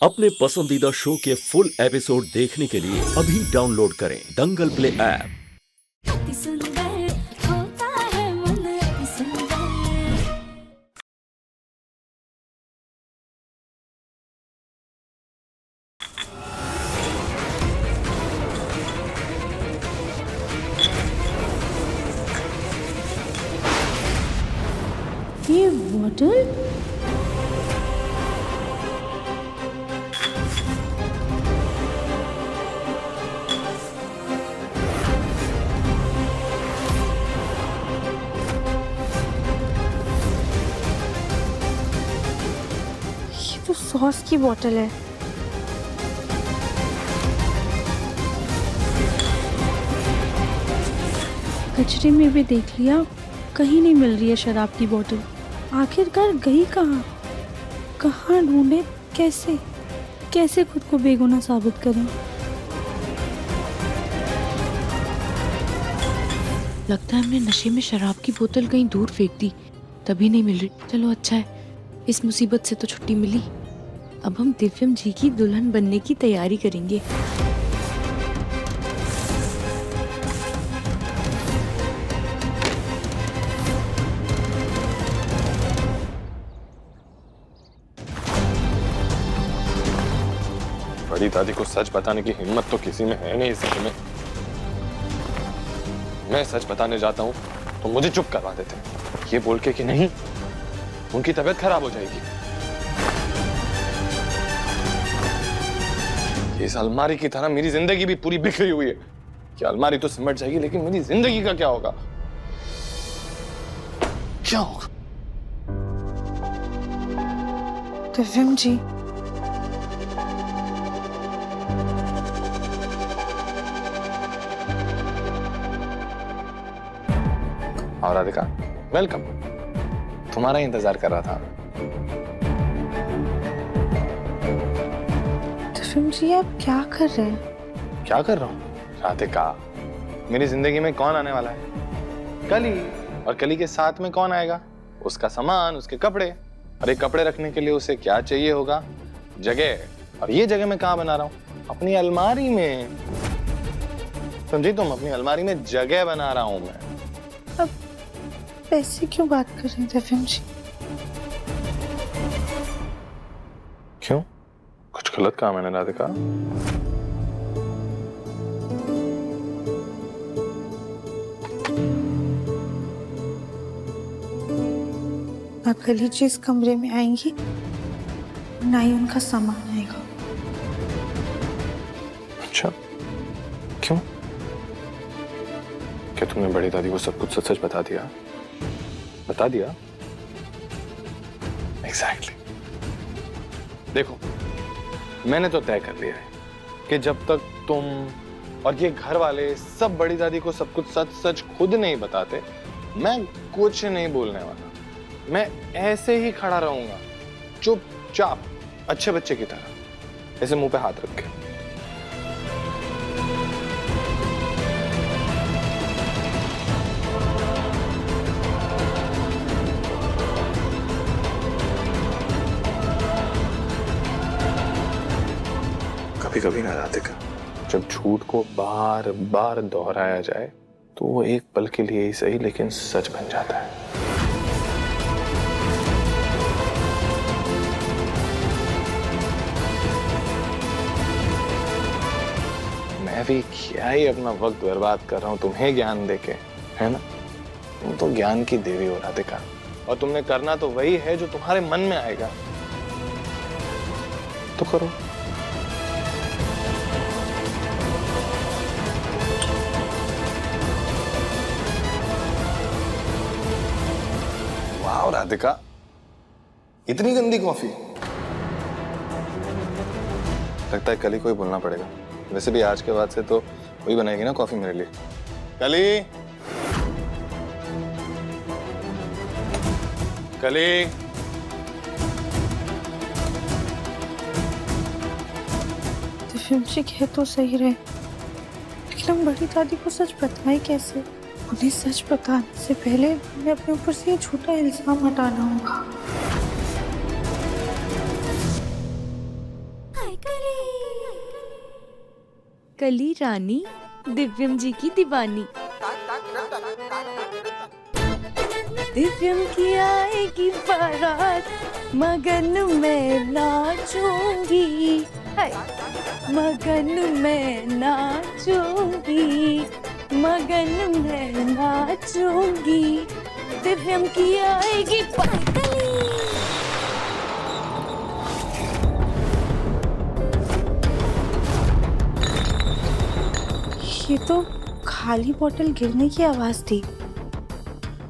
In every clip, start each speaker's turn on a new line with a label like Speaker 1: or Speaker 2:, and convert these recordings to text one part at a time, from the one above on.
Speaker 1: अपने पसंदीदा शो के फुल एपिसोड देखने के लिए अभी डाउनलोड करें दंगल प्ले ऐप।
Speaker 2: अति सुंदर होता है मन अति सुंदर।
Speaker 3: ये बॉटल ये तो सॉस की बॉटल है। कचरे में भी देख लिया, कहीं नहीं मिल रही है शराब की बोतल। आखिरकार गई कहाँ? कहाँ ढूंढे? कैसे कैसे खुद को बेगुनाह साबित करें? लगता है हमने नशे में शराब की बोतल कहीं दूर फेंक दी, तभी नहीं मिल रही। चलो अच्छा है, इस मुसीबत से तो छुट्टी मिली। अब हम दिव्यम जी की दुल्हन बनने की तैयारी करेंगे।
Speaker 4: बड़ी दादी को सच बताने की हिम्मत तो किसी में है नहीं। सच में मैं सच बताने जाता हूँ तो मुझे चुप करवा देते, ये बोल के कि नहीं उनकी तबीयत खराब हो जाएगी। इस अलमारी की तरह मेरी जिंदगी भी पूरी बिखरी हुई है कि अलमारी तो सिमट जाएगी, लेकिन मेरी जिंदगी का क्या होगा? क्या होगा?
Speaker 3: दिव्यम जी,
Speaker 4: और राधिका वेलकम, तुम्हारा ही इंतजार कर रहा था।
Speaker 3: दिव्यम जी आप क्या कर रहे हैं?
Speaker 4: क्या कर रहा हूँ राधिका? मेरी जिंदगी में कौन आने वाला है? कली। और कली के साथ में कौन आएगा? उसका सामान, उसके कपड़े। और ये कपड़े रखने के लिए उसे क्या चाहिए होगा? जगह। और ये जगह मैं कहाँ बना रहा हूँ? अपनी अलमारी में। समझी तुम? अपनी अलमारी में जगह बना रहा हूं मैं।
Speaker 3: अब ऐसे क्यों बात कर रहे हैं दिव्यम जी?
Speaker 4: क्यों? कुछ गलत कहा मैंने राधिका?
Speaker 3: ना कली जी इस कमरे में आएंगी, ना ही उनका सामान आएगा।
Speaker 4: अच्छा, क्यों? क्या तुमने बड़ी दादी को सब कुछ सच सच बता दिया? बता दिया? एग्जैक्टली। देखो, मैंने तो तय कर लिया है कि जब तक तुम और ये घर वाले सब बड़ी दादी को सब कुछ सच सच खुद नहीं बताते, मैं कुछ नहीं बोलने वाला। मैं ऐसे ही खड़ा रहूंगा, चुपचाप, अच्छे बच्चे की तरह, ऐसे मुंह पे हाथ रख के। कभी कभी ना राधिका, जब झूठ को बार बार दोहराया जाए तो वो एक पल के लिए ही सही लेकिन सच बन जाता है। मैं भी क्या ही अपना वक्त बर्बाद कर रहा हूं तुम्हें ज्ञान देके, है ना? तुम तो ज्ञान की देवी हो राधिका, और तुमने करना तो वही है जो तुम्हारे मन में आएगा, तो करो। वाह राधिका, इतनी गंदी कॉफी। लगता है कल ही कोई बोलना पड़ेगा। वैसे भी आज के बाद से तो वही बनाएगी ना कॉफी मेरे लिए। कली, कली।
Speaker 3: दिव्यम जी कह तो सही रहे, लेकिन हम बड़ी दादी को सच बताएं कैसे? उन्हें सच बताने से पहले हमें अपने ऊपर से ये झूठा इल्जाम हटाना होगा।
Speaker 5: कली रानी दिव्यम जी की दीवानी। दिव्यम की आएगी बारात, मगन में नाचूंगी, हाय मगन में नाचूंगी, मगन में नाचूंगी, दिव्यम की आएगी
Speaker 3: ये तो खाली बोतल गिरने की आवाज थी,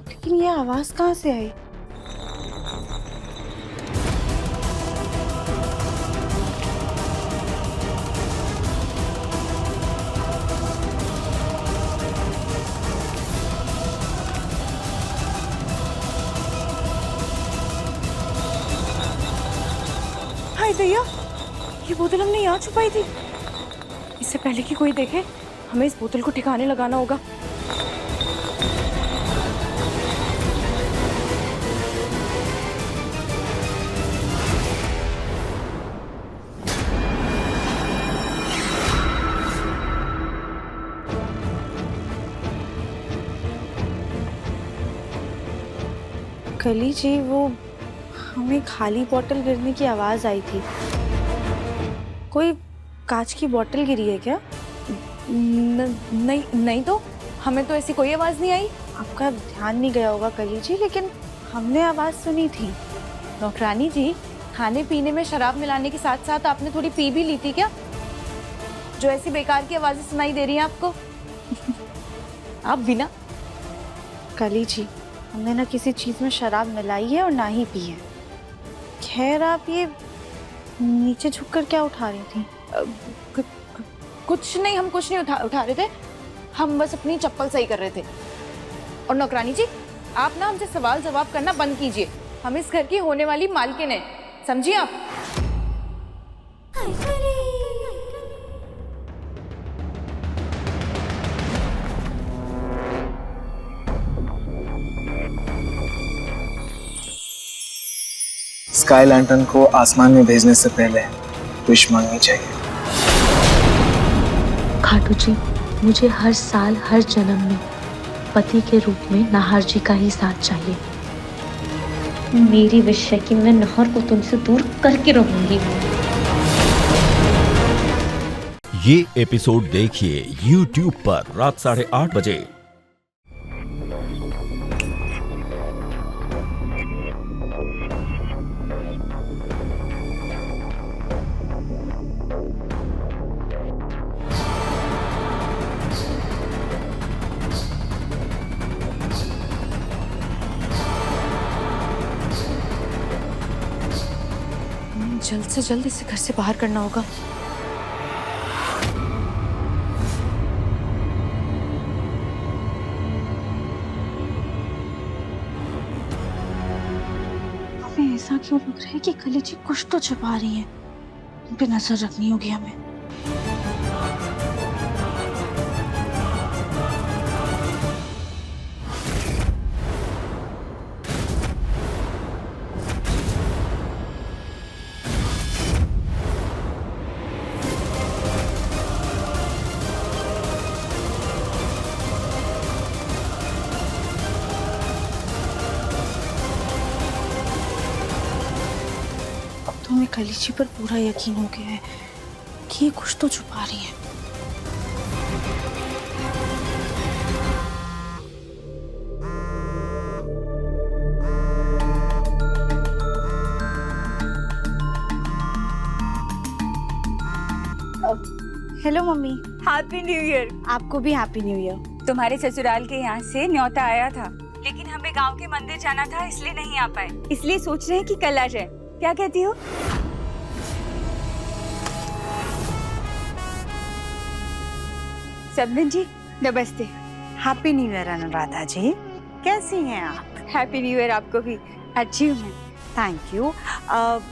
Speaker 3: लेकिन ये आवाज कहाँ से आई? हाय भैया, ये बोतल हमने यहाँ छुपाई थी। इससे पहले कि कोई देखे, हमें इस बोतल को ठिकाने लगाना होगा। कली जी, वो हमें खाली बोतल गिरने की आवाज आई थी। कोई कांच की बोतल गिरी है क्या?
Speaker 5: नहीं तो हमें तो ऐसी कोई आवाज नहीं आई।
Speaker 3: आपका ध्यान नहीं गया होगा कली जी, लेकिन हमने आवाज सुनी थी।
Speaker 5: नौकरानी जी, खाने पीने में शराब मिलाने के साथ साथ आपने थोड़ी पी भी ली थी क्या, जो ऐसी बेकार की आवाजें सुनाई दे रही हैं आपको? आप बिना
Speaker 3: कली जी, हमने ना किसी चीज में शराब मिलाई है और ना ही पी है। खैर, आप ये नीचे झुककर क्या उठा रही थी?
Speaker 5: कुछ नहीं, हम कुछ नहीं उठा रहे थे, हम बस अपनी चप्पल सही कर रहे थे। और नौकरानी जी, आप ना हमसे सवाल जवाब करना बंद कीजिए। हम इस घर की होने वाली मालकिन हैं, समझिए आप।
Speaker 6: स्काई लैंटर्न को आसमान में भेजने से पहले विश मांगनी चाहिए।
Speaker 7: खाटू जी, मुझे हर साल हर जन्म में पति के रूप में नाहर जी का ही साथ चाहिए। मेरी विश है कि मैं नाहर को तुमसे दूर करके रहूंगी।
Speaker 1: ये एपिसोड देखिए YouTube पर रात 8:30 बजे।
Speaker 5: जल्द से जल्द इसे घर से बाहर करना होगा।
Speaker 3: हमें ऐसा क्यों लग रहा है कि कली जी कुछ तो छुपा रही है? इन पे नजर रखनी होगी हमें। हमें कली जी पर पूरा यकीन हो गया है कि ये कुछ तो छुपा रही है। Hello mummy.
Speaker 5: Happy new year.
Speaker 3: आपको भी हैप्पी न्यू ईयर।
Speaker 8: तुम्हारे ससुराल के यहाँ से न्योता आया था, लेकिन हमें गांव के मंदिर जाना था, इसलिए नहीं आ पाए। इसलिए सोच रहे हैं कि कल आ जाए। क्या कहती हो? सदमिन जी, नमस्ते।
Speaker 9: हैप्पी न्यू ईयर अनुराधा जी, कैसी हैं आप?
Speaker 8: हैप्पी न्यू ईयर आपको भी। अच्छी हूँ मैं।
Speaker 9: Thank you.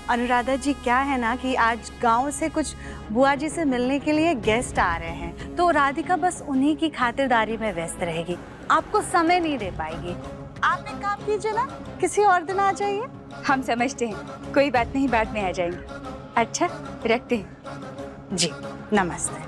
Speaker 9: अनुराधा जी, क्या है ना कि आज गांव से कुछ बुआ जी से मिलने के लिए गेस्ट आ रहे हैं, तो राधिका बस उन्हीं की खातिरदारी में व्यस्त रहेगी, आपको समय नहीं दे पाएगी। आप एक काम कीजिए ना, किसी और दिन आ जाइए।
Speaker 8: हम समझते हैं, कोई बात नहीं, बाद में आ जाएंगे। अच्छा, रखते हैं।
Speaker 9: जी, नमस्ते।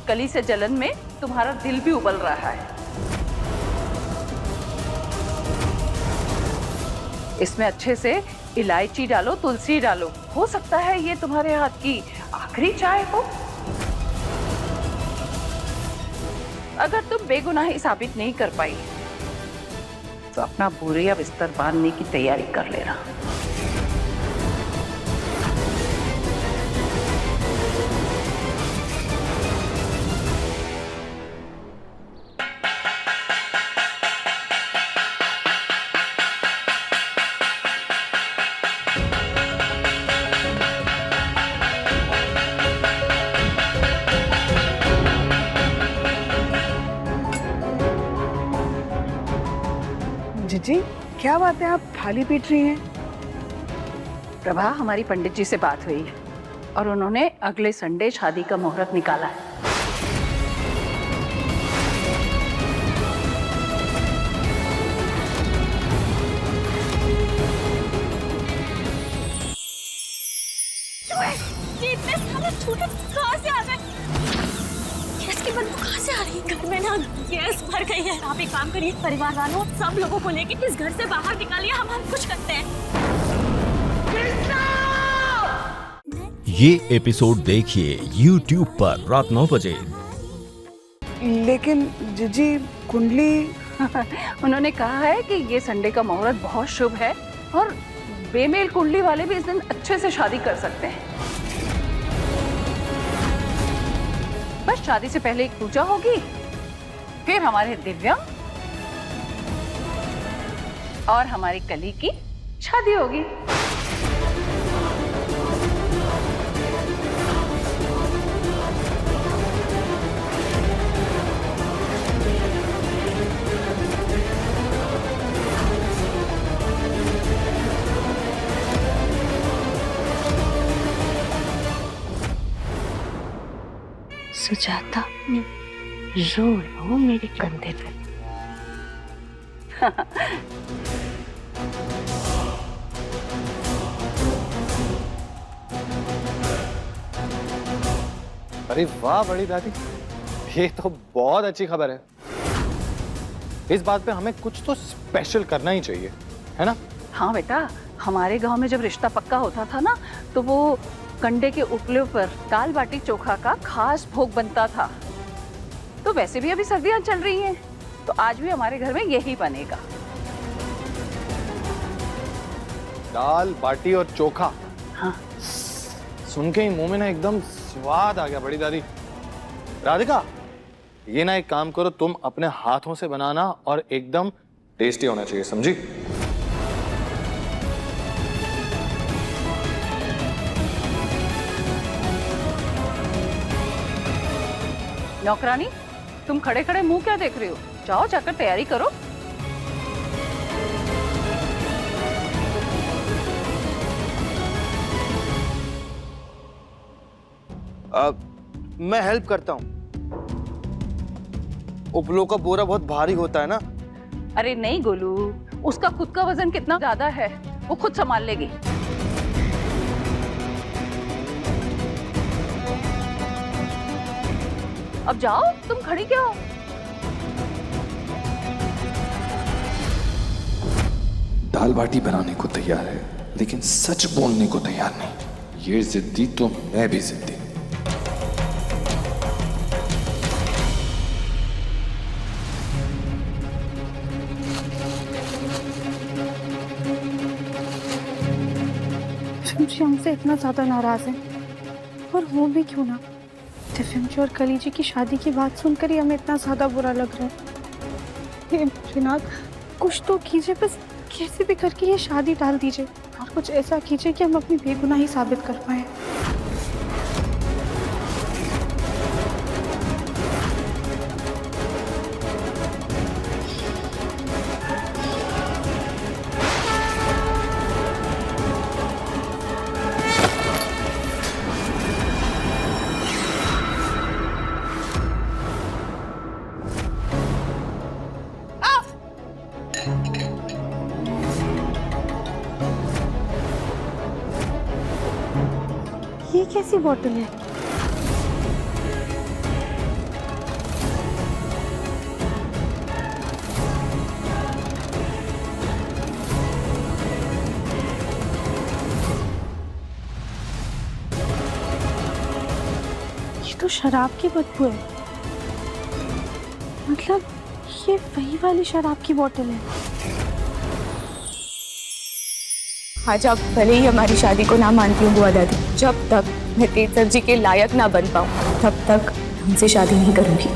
Speaker 10: कली से जलन में तुम्हारा दिल भी उबल रहा है। इसमें अच्छे से इलायची डालो, तुलसी डालो। हो सकता है ये तुम्हारे हाथ की आखिरी चाय हो। अगर तुम बेगुनाही साबित नहीं कर पाई तो अपना बोरिया बिस्तर बांधने की तैयारी कर लेना।
Speaker 11: जीजी, क्या बात है, आप थाली पीट रही हैं?
Speaker 10: प्रभा, हमारी पंडित जी से बात हुई है और उन्होंने अगले संडे शादी का मुहूर्त निकाला है।
Speaker 2: ये इतने सारे छूटे कहाँ से आ गए? गैस की बदबू कहाँ से आ रही है? घर में ना गैस भर गई है। आप एक काम करिए, परिवार वालों सब लोगों को लेके इस घर से बाहर निकालिए, हम कुछ करते हैं।
Speaker 1: ये एपिसोड देखिए YouTube पर रात 9 बजे।
Speaker 11: लेकिन जीजी, कुंडली
Speaker 10: उन्होंने कहा है कि ये संडे का मुहूर्त बहुत शुभ है और बेमेल कुंडली वाले भी इस दिन अच्छे से शादी कर सकते हैं। बस शादी से पहले एक पूजा होगी, फिर हमारे दिव्या और हमारी कली की शादी होगी।
Speaker 7: सुजाता, रो रो मेरे कंधे पे।
Speaker 4: अरे वाह बड़ी दादी, ये तो बहुत अच्छी खबर है। इस बात पे हमें कुछ तो स्पेशल करना ही चाहिए, है ना?
Speaker 10: हाँ बेटा, हमारे गांव में जब रिश्ता पक्का होता था ना, तो वो कंडे के उपले पर दाल बाटी चोखा का खास भोग बनता था। तो वैसे भी अभी सर्दियां चल रही हैं, तो आज भी हमारे घर में यही बनेगा।
Speaker 4: दाल बाटी और चोखा।
Speaker 10: हाँ।
Speaker 4: सुन के ही मुंह में ना एकदम स्वाद आ गया बड़ी दादी। राधिका, ये ना एक काम करो, तुम अपने हाथों से बनाना और एकदम टेस्टी होना चाहिए, समझी?
Speaker 10: नौकरानी, तुम खड़े खड़े मुंह क्या देख रही हो? जाओ जाकर तैयारी करो।
Speaker 12: मैं हेल्प करता हूँ। उपलों का बोरा बहुत भारी होता है ना।
Speaker 10: अरे नहीं गोलू, उसका खुद का वजन कितना ज्यादा है, वो खुद संभाल लेगी। अब जाओ, तुम खड़ी क्या हो?
Speaker 13: दाल बाटी बनाने को तैयार है, लेकिन सच बोलने को तैयार नहीं। ये जिद्दी तो मैं भी जिद्दी।
Speaker 3: शिवजी हमसे इतना ज्यादा नाराज है, और वो भी क्यों ना। दिव्यंजू और कली जी की शादी की बात सुनकर ही हमें इतना ज्यादा बुरा लग रहा है। हे भोलेनाथ, कुछ तो कीजिए, बस कैसे भी करके ये शादी टाल दीजिए और कुछ ऐसा कीजिए कि हम अपनी बेगुनाही साबित कर पाए। ये कैसी बोतल है? तो शराब की बदबू है। मतलब ये वही वाली शराब की बोतल है।
Speaker 5: आज आप भले ही हमारी शादी को ना मानती हूँ बुआ दादी, जब तक मैं तेज सर जी के लायक ना बन पाऊँ तब तक हमसे शादी नहीं करूंगी।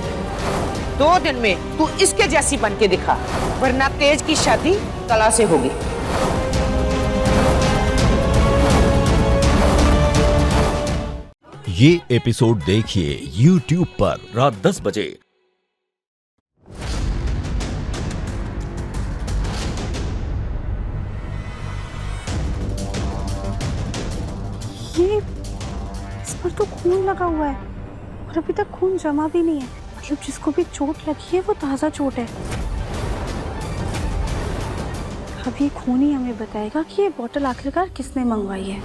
Speaker 14: 2 दिन में तू इसके जैसी बन के दिखा, वरना तेज की शादी कला से होगी।
Speaker 1: ये एपिसोड देखिए YouTube पर रात 10 बजे।
Speaker 3: ये इस पर तो खून लगा हुआ है और अभी तक खून जमा भी नहीं है। मतलब जिसको भी चोट लगी है वो ताजा चोट है। अब ये खून ही हमें बताएगा कि ये बोतल आखिरकार किसने मंगवाई है।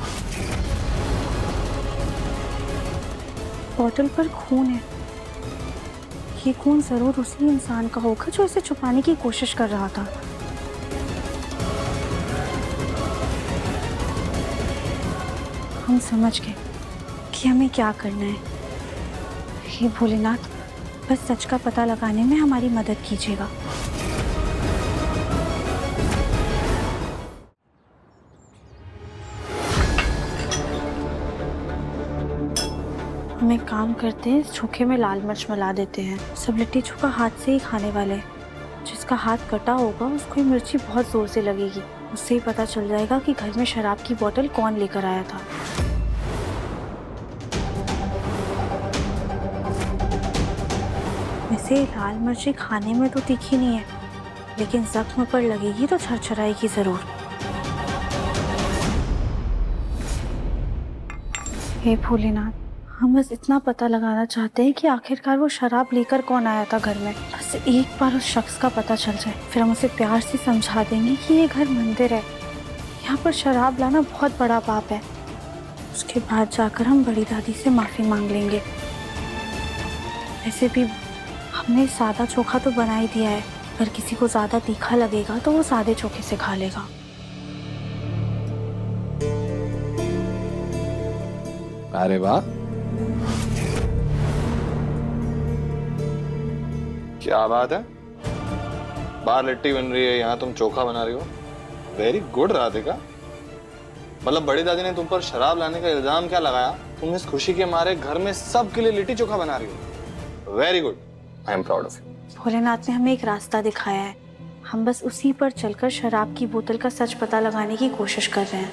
Speaker 3: बोतल पर खून है। ये खून जरूर उसी इंसान का होगा जो इसे छुपाने की कोशिश कर रहा था। हम समझ गए कि हमें क्या करना है। हे भोलेनाथ, बस सच का पता लगाने में हमारी मदद कीजिएगा। हम एक काम करते हैं, इस चोखे में लाल मिर्च मिला देते हैं। सब लिट्टी चोखा हाथ से ही खाने वाले हैं। जिसका हाथ कटा होगा उसको ये मिर्ची बहुत जोर से लगेगी। उससे ही पता चल जाएगा कि घर में शराब की बोतल कौन लेकर आया था। वैसे लाल मिर्ची खाने में तो तीखी नहीं है, लेकिन जख्म पर लगेगी तो छरछराएगी जरूर। हे भोलेनाथ, हम बस इतना पता लगाना चाहते हैं कि आखिरकार वो शराब लेकर कौन आया था घर में। बस एक बार उस शख्स का पता चल जाए, फिर हम उसे प्यार से समझा देंगे कि ये घर मंदिर है, यहाँ पर शराब लाना बहुत बड़ा पाप है। उसके बाद जाकर हम बड़ी दादी से माफ़ी मांग लेंगे। वैसे भी हमने सादा चोखा तो बना ही दिया है, अगर किसी को ज़्यादा तीखा लगेगा तो वो सादे चोखे से खा लेगा।
Speaker 4: अरे वाह, क्या बात है। बाहर लिट्टी बन रही है, यहाँ तुम चोखा बना रही हो। Very good Radhika. मतलब बड़ी दादी ने तुम पर शराब लाने का इल्जाम क्या लगाया, तुम इस खुशी के मारे घर में सबके लिए लिट्टी चोखा बना रही हो। Very good, I am proud of you.
Speaker 3: Bholenath ने हमें एक रास्ता दिखाया है, हम बस उसी पर चलकर शराब की बोतल का सच पता लगाने की कोशिश कर रहे हैं।